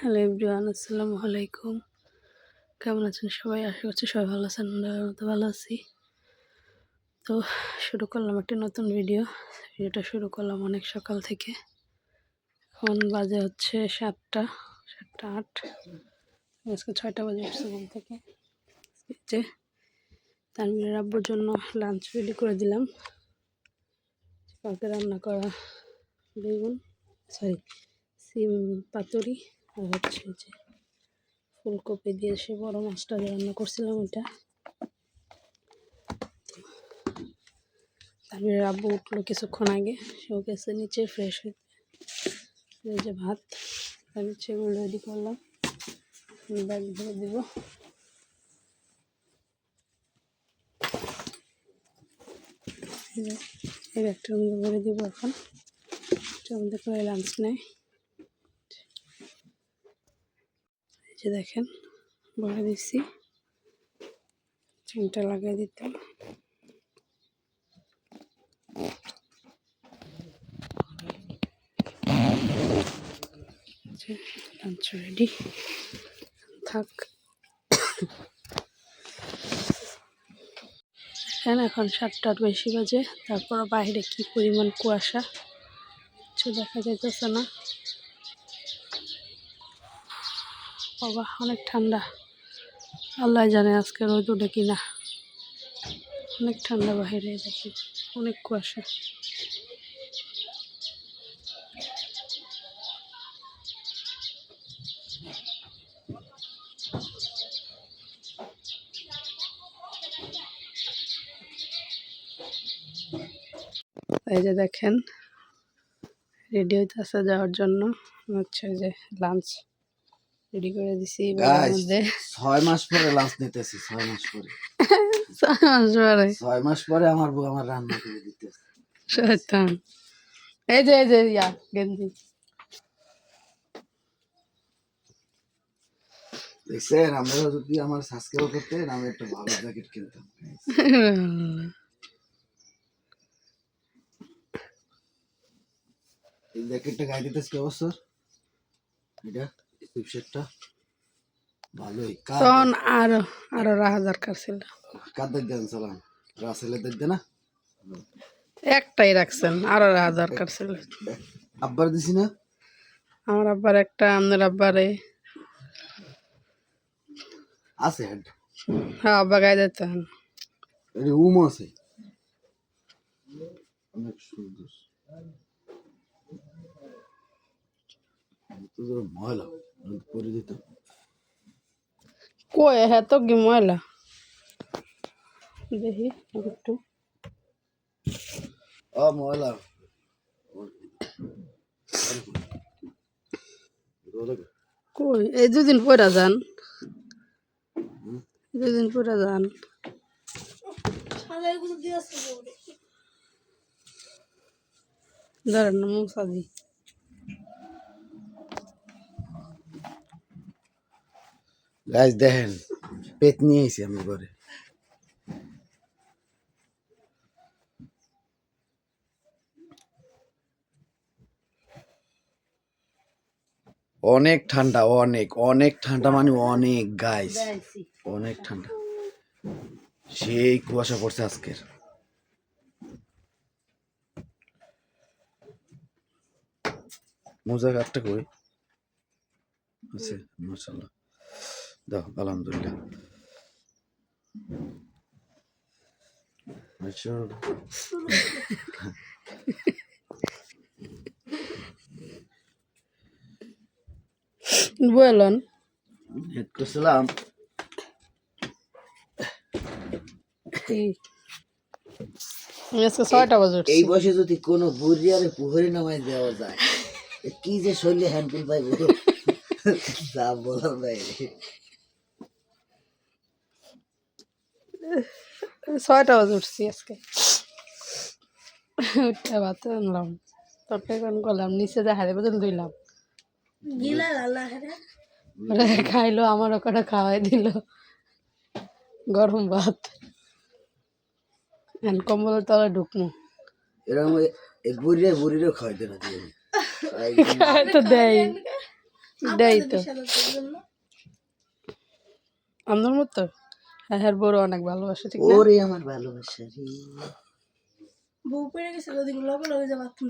Hello everyone, আসসালামু আলাইকুম। কেমন আছেন সবাই? আশা করছি সবাই ভালো আছেন। আমরা তো ভালো আছি। তো শুরু করলাম একটা নতুন ভিডিওটা শুরু করলাম অনেক সকাল থেকে। এখন বাজে হচ্ছে 7টা 8। আজকে 6টা বাজে উঠছে ঘুম থেকে। যে তানভীরের আব্বুর জন্য লাঞ্চ রেডি করে দিলাম। কালকে রান্না করা সিম পাতুরি আর হচ্ছে যে ফুলকপি দিয়ে সে বড় মাছটা রান্না করছিলাম। ওইটা তানভীরের আব্বু উঠলো কিছুক্ষণ আগে, সেও গেছে নিচে ফ্রেশ হইতে। এই যে ভাত আমি সেগুলো রেডি করলাম, ব্যাগ ভরে দিব। এই ব্যাগটার মধ্যে ভরে দিব। এখন এটার মধ্যে করে লাঞ্চ নেয়। এই যে দেখেন ভরে দিচ্ছি, চেনটা লাগিয়ে দিতে। লাঞ্চ রেডি থাক। এখন 7টার বেশি বাজে, তারপর বাইরে কি পরিমাণ কুয়াশা, কিছু দেখা যাইতেছে না। বাবা অনেক ঠান্ডা, আল্লাহ জানে আজকে রোদ উঠে কিনা। অনেক ঠান্ডা বাইরে, দেখি অনেক কুয়াশা। এই যে দেখেন রেডি হইতেছে যাওয়ার জন্য। হচ্ছে যে লাঞ্চ রেডি করে দিছি মধ্যে। 6 মাস পরে লাঞ্চ নিতেছি। 6 মাস পরে 6 মাস পরে আমার বউ আমার রান্না করে দিতেছে। শয়তান। এই যে ইয়া গেঞ্জি দেখছেন, আমরা যদি আমার সাবস্ক্রাইব করতেন আমি একটা ভালো জ্যাকেট কিনতাম। এই জ্যাকেটটা গায়ে দিতেছ কি অবসর, এটা টিপশেটটা ভালোই। তখন আরো রাখা দরকার ছিল। কার দেন সালাম, রাসেলের দেন না, একটাই রাখছেন, আরো রাখা দরকার ছিল। আব্বার দিছি না, আমার আব্বার একটা, আপনার আব্বারে আছে। হ্যাঁ আব্বা গায়ে দিতেন। রুম আছে অনেক সুন্দর। ময়লা করে দিত কই হ্যাঁ তো কি ময়লা, দেখি একটু। ময়লা কই এই দুদিন পরে যান, দুদিন পরে যান। ধরেন না মৌসাদি। গাছ দেখেন পেট নিয়ে এসে আমি ঘরে। অনেক ঠান্ডা, অনেক অনেক ঠান্ডা, মানে অনেক গাইস, অনেক ঠান্ডা। সেই কুয়াশা পড়ছে আজকের। মোজা কাটটা কই আছে? মাশাআল্লাহ, দাও আলহামদুলিল্লাহ। আচ্ছা বলেন হেড করছিলাম আজকে 6টা বাজে উঠছি। এই বয়সে যদি কোনো বুড়িয়ারে পুকুরে নামাই দেওয়া যায়, কি যে শরীরে হ্যান্ডেল পাইব যা বলার বাইরে। 6টা বাজে উঠছি আজকে। উঠে ভাত আনলাম, তরকারি করলাম, নিচে যা হারে বদল ধুইলাম, খাইলো, আমার ওখানে খাওয়াই দিল গরম ভাত। কম্বলের তলে ঢুকমু, এরকম বুড়িরে বুড়িরেও খাওয়াইতে না দিয়ে তো দেয়। এটাই তো আমার মতো। হ্যাঁ হ্যাঁ, বড় অনেক ভালোবাসে, ঠিক না? ওরে আমার ভালোবাসা রে। বউ পেরে গেছে ওদিকে লগে লগে যা বাথরুম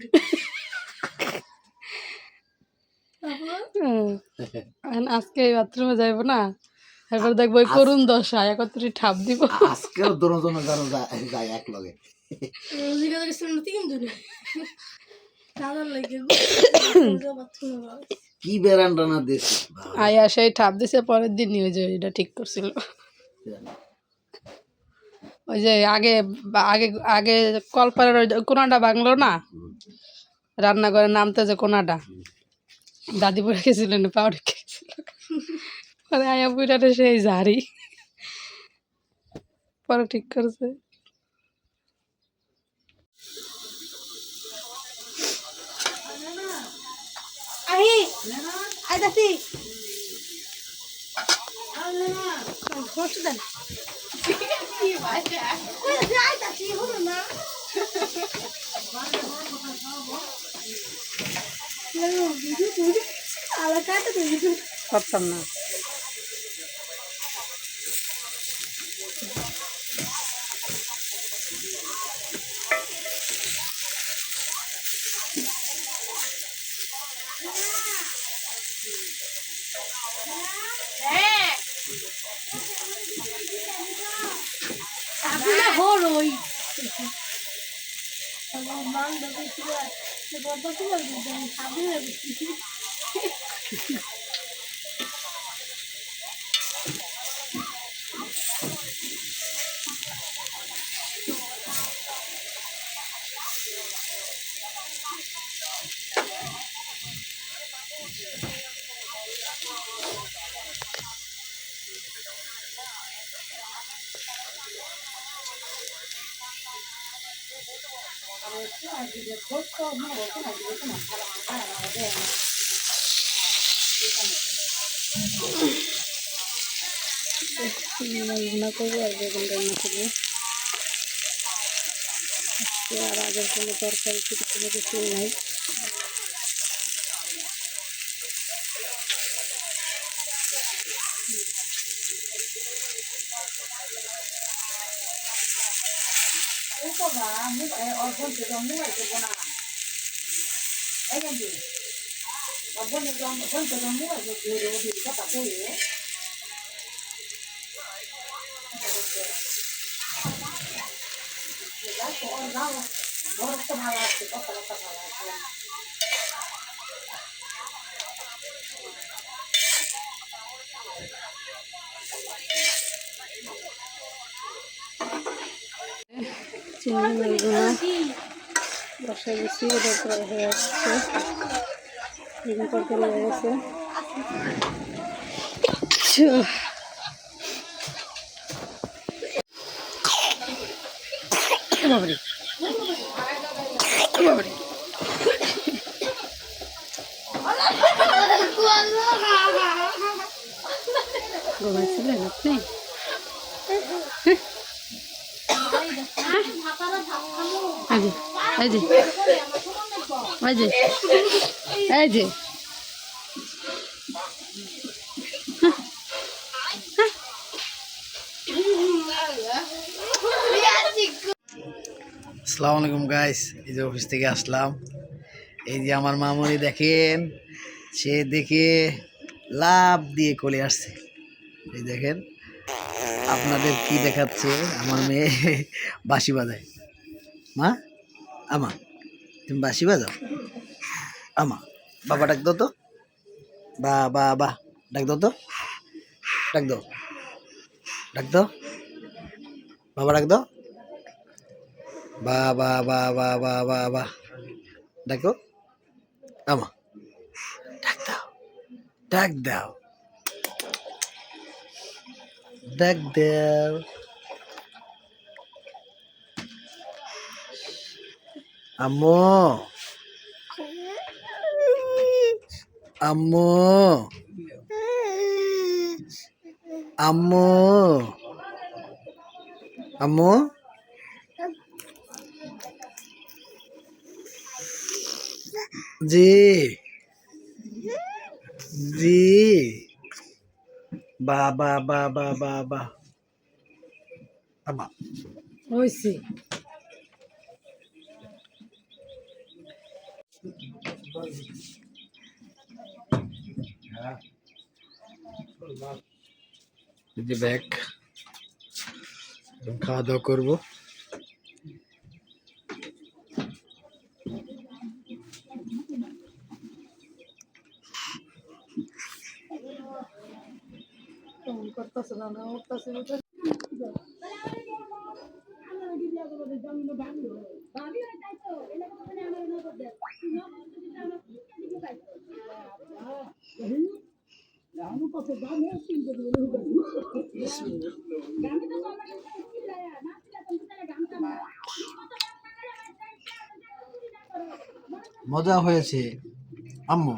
আজকে বাথরুমে যাইবো না, এবার দেখবো ওই করুণ দশা একত্রে ঠাপ দিব। আজকেও দুজন যেন যায় এক লগে। ওদিকে গেছিলাম না তিন দিনে কাদার লাগে বাথরুমে কি বেরান্ডা না দিয়েছে আয়া সেই ঠাপ দিছে, পরের দিনই ওই যে এটা ঠিক করছিল। ওই যে আগে আগে আগে কলপারের ওই কোনাটা ভাঙলো না, রান্নাঘরে নামতে যে কোনাটা, দাদি পড়ে গেছিল না, পাউডে গেছিল, পরে আয়া বুড়াটা সেই ঝাড়ি পরে ঠিক করছে। আই আই দাসি কষ্ট দেন আই দাসি হলো না আলা কাটা তো করতাম না। হরই মান দাদা সে বাবা কি বলবে খাবে রান্না করবো আর বেগুন রান্না করবো, আর আগের কোনো তরকারি কিছু কিছু নাই। চিংড়ি মাছগুলো বসে গেছি, এটা প্রায় হয়ে আসছে, বেগুন তরকারি হয়ে গেছে। বাবারে বাবারে, ঘুমাইছিলেন আপনি? এই যে এই যে এই যে আসসালামু আলাইকুম গাইস, এই যে অফিস থেকে আসলাম। এই যে আমার মামুনি দেখেন, সে দেখে লাভ দিয়ে কোলে আসছে। এই দেখেন আপনাদের কি দেখাচ্ছে, আমার মেয়ে বাঁশি বাজায়। মা, আমা তুমি বাঁশি বাজাও, আমা বাবা ডাক দাও তো, বা বা বা ডাক দাও তো, ডাক দাও, ডাক দাও, বাবা ডাক দাও, বা বা বা বা বা বা বা ডাকো, আমা ডাক দাও, ডাক দাও, ডাক দাও, আম্মু, আম্মু, আম্মু, আম্মু, জি জি বা বা বা বা বা বা আমা হয়েছে। এই যে ব্যাগ খাওয়া দাওয়া করবো। কেমন করতেছে না না উঠতেছে মজা হয়েছে আম্মু।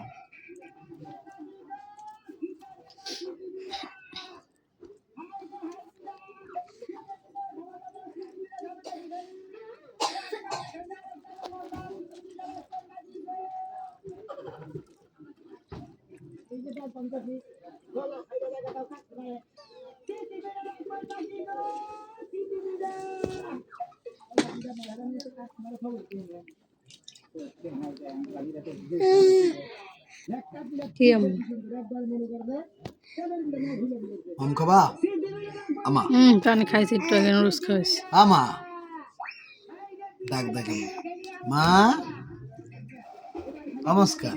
কি আম্মু? আম খাবা আমা পানি খাইছি একটু আগে নুডলস খাইছি। আমা ডাক ডাক মা নমস্কার।